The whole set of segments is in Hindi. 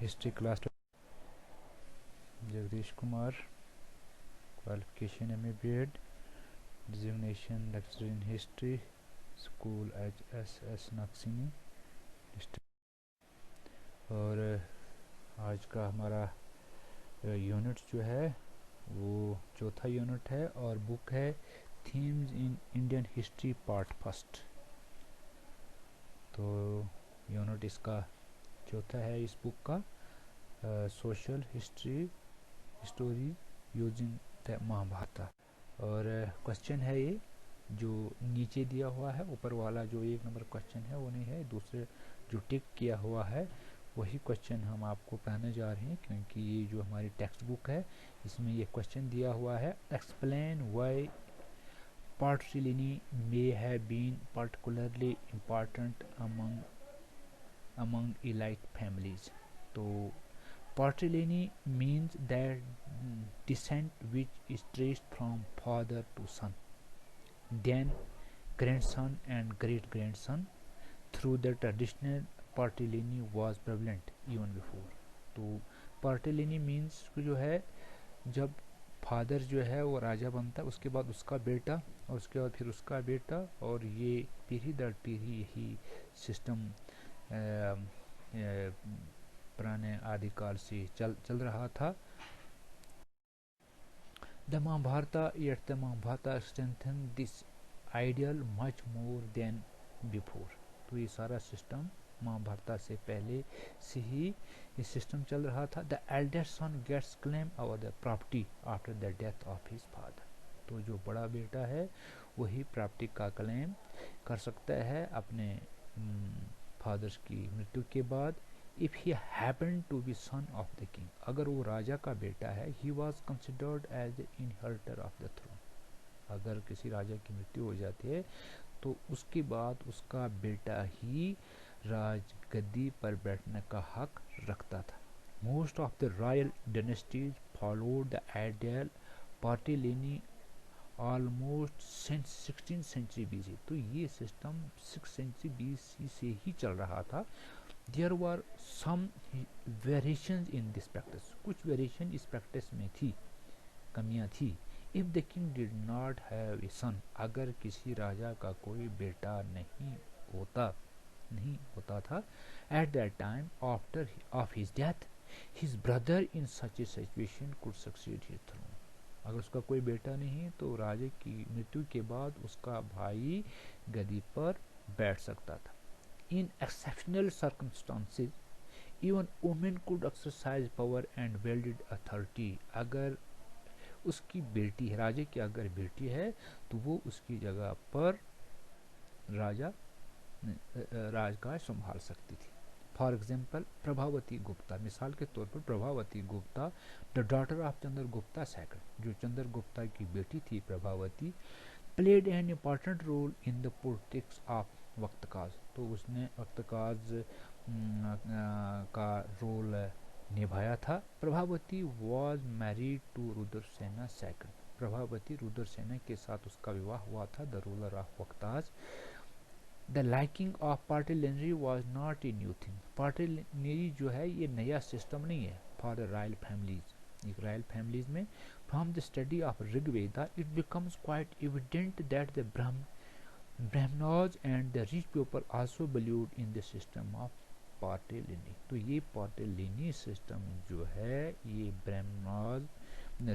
History class Jagdish Kumar, qualification M A B Ed, designation lecturer in history, school HSS Naksini. और आज का हमारा यूनिट जो है वो चौथा यूनिट है और बुक है themes in Indian history part first. तो यूनिट इसका चौथा है इस बुक का, social story using the Mahabharata. और क्वेश्चन है ये जो नीचे दिया हुआ है, ऊपर वाला जो एक नंबर क्वेश्चन है वो नहीं है, दूसरे जो टिक किया हुआ है वही क्वेश्चन हम आपको पढ़ाने जा रहे हैं, क्योंकि ये जो हमारी टेक्स्ट बुक है इसमें ये क्वेश्चन दिया हुआ है। Explain why Bartolini may have been particularly important among elite families. तो Bartolini means that descent which is traced from father to son, then grandson and great grandson. Through the traditional Bartolini was prevalent even before. तो Bartolini means जो है जब फादर जो है वो राजा बनता है, उसके बाद उसका बेटा और उसके बाद फिर उसका बेटा, और ये पीढ़ी दर पीढ़ी यही सिस्टम पुराने आदिकाल से चल रहा था। The Mahabharata yet the Mahabharata strengthened this ideal much more than before. तो ये सारा सिस्टम महाभारत से पहले से ही ये सिस्टम चल रहा था। The eldest son gets claim over the property after the death of his father. तो जो बड़ा बेटा है वही प्रॉपर्टी का क्लेम कर सकता है अपने फादर्स की मृत्यु के बाद। If he happen to be son of the king, अगर वो राजा का बेटा है, he was considered as the inheritor of the throne. अगर किसी राजा की मृत्यु हो जाती है तो उसके बाद उसका बेटा ही राजगद्दी पर बैठने का हक रखता था। Most of the royal dynasties followed the ideal patriliny almost since 16th century BC। तो ये सिस्टम 6th सेंचुरी BC से ही चल रहा था। There were some variations in this practice, कुछ वेरिएशन इस प्रैक्टिस में थी, कमियां थी। If the king did not have a son, अगर किसी राजा का कोई बेटा नहीं होता था, at that time after of his death his brother in such a situation could succeed his throne. अगर उसका कोई बेटा नहीं तो राजा की मृत्यु के बाद उसका भाई गद्दी पर बैठ सकता था। इन exceptional circumstances even women could exercise power and welded authority. अगर उसकी बेटी है, राजा की अगर बेटी है तो वो उसकी जगह पर राजकाज संभाल सकती थी। फॉर एग्जाम्पल प्रभावती गुप्ता, मिसाल के तौर पर Prabhavati Gupta the daughter of Chandragupta second, जो चंद्रगुप्ता की बेटी थी Prabhavati, played an important role in the politics of Vakatakas. तो उसने वक्तकाज का रोल निभाया था। Prabhavati was married to Rudrasena second, Prabhavati Rudrasena के साथ उसका विवाह हुआ था, the ruler of Vakatakas. The liking of patriliny was not a new thing, patriliny जो है ये नया सिस्टम नहीं है फॉर द रॉयल फैमिलीज, एक रॉयल फैमिलीज में। From the study of Rigveda it becomes quite evident that the Brahmanas and the rich people also believed in the system of patriliny. तो ये पार्टिलिनी सिस्टम जो है ये ब्राह्मणोज,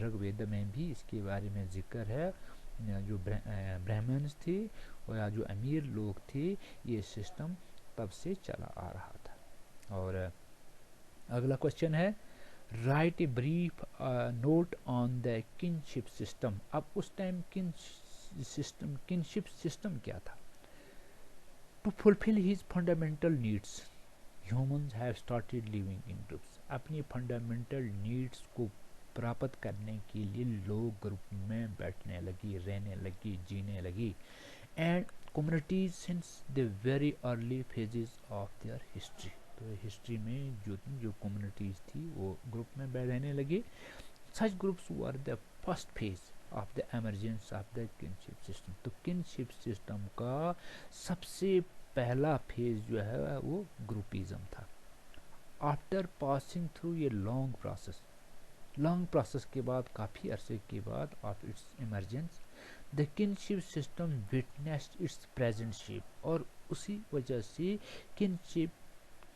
ऋग्वेद में भी इसके बारे में जिक्र है। जो ब्राह्मण्स थे या जो अमीर लोग थे, ये सिस्टम तब से चला आ रहा था। और अगला क्वेश्चन है write a brief note on the kinship system. अब उस टाइम किनशिप सिस्टम क्या था? To fulfil his fundamental needs humans have started living in groups. अपनी फंडामेंटल नीड्स को प्राप्त करने के लिए लोग ग्रुप में बैठने लगी, रहने लगी, जीने लगी। And communities since the very early phases of their history. तो हिस्ट्री में जो कम्युनिटीज थी वो ग्रुप में रहने लगी। Such groups were the first phase of the emergence of the kinship system. तो किनशिप सिस्टम का सबसे पहला फेज जो है वो ग्रुपिज्म था। आफ्टर पासिंग थ्रू ये लॉन्ग प्रोसेस के बाद, काफ़ी अरसे के बाद of its emergence, the kinship system witnessed it's present shape, और उसी वजह से किनशिप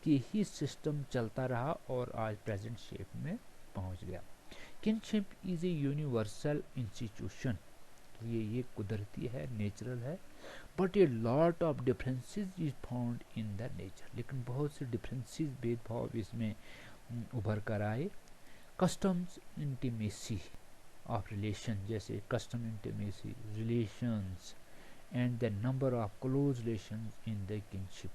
के ही सिस्टम चलता रहा और आज प्रेजेंट शेप में पहुंच गया। Kinship is a universal institution, ये कुदरती है, नेचुरल है, but a lot of differences is found in the nature, लेकिन बहुत से डिफरेंसेस, भेदभाव इसमें उभर कर आए। कस्टम्स इंटीमेसी ऑफ रिलेशन, जैसे custom intimacy relations, and the number of close relation in the kinship,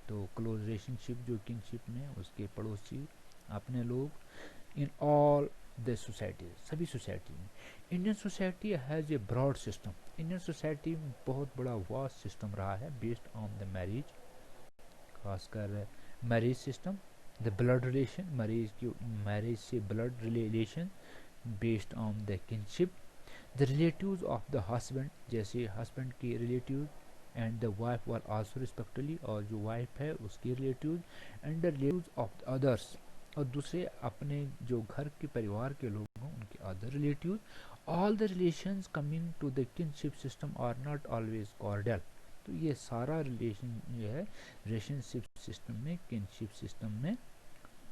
तो क्लोज रिलेशनशिप जो किनशिप में, उसके पड़ोसी, अपने लोग, इन ऑल द सोसाइटी, सभी सोसाइटी में। Indian society has a broad system, Indian society में बहुत बड़ा वास्ट सिस्टम रहा है, बेस्ड ऑन द मैरिज, खासकर marriage system, the blood relation, marriage से blood relation, based on the kinship, the relatives of the husband, जैसे हस्बैंड के relative, and the wife were also respectively, और जो वाइफ है उसके relative, and the relatives of others, और दूसरे अपने जो घर के परिवार के लोग हों उनके other relative. All the relations coming to the kinship system are not always cordial, तो ये सारा रिलेशन जो है रिलेशनशिप सिस्टम में, किनशिप सिस्टम में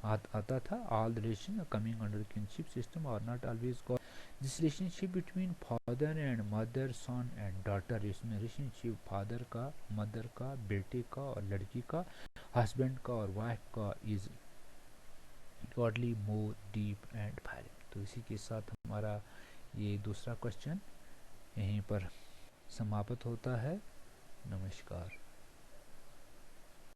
आता था। All the relation coming under kinship system are not always cordial. This relationship between father and mother, son and daughter, इसमें रिलेशनशिप फादर का, मदर का, बेटे का और लड़की का, हस्बैंड का और वाइफ का is godly more deep and firing. तो इसी के साथ हमारा ये दूसरा क्वेश्चन यहीं पर समाप्त होता है। नमस्कार।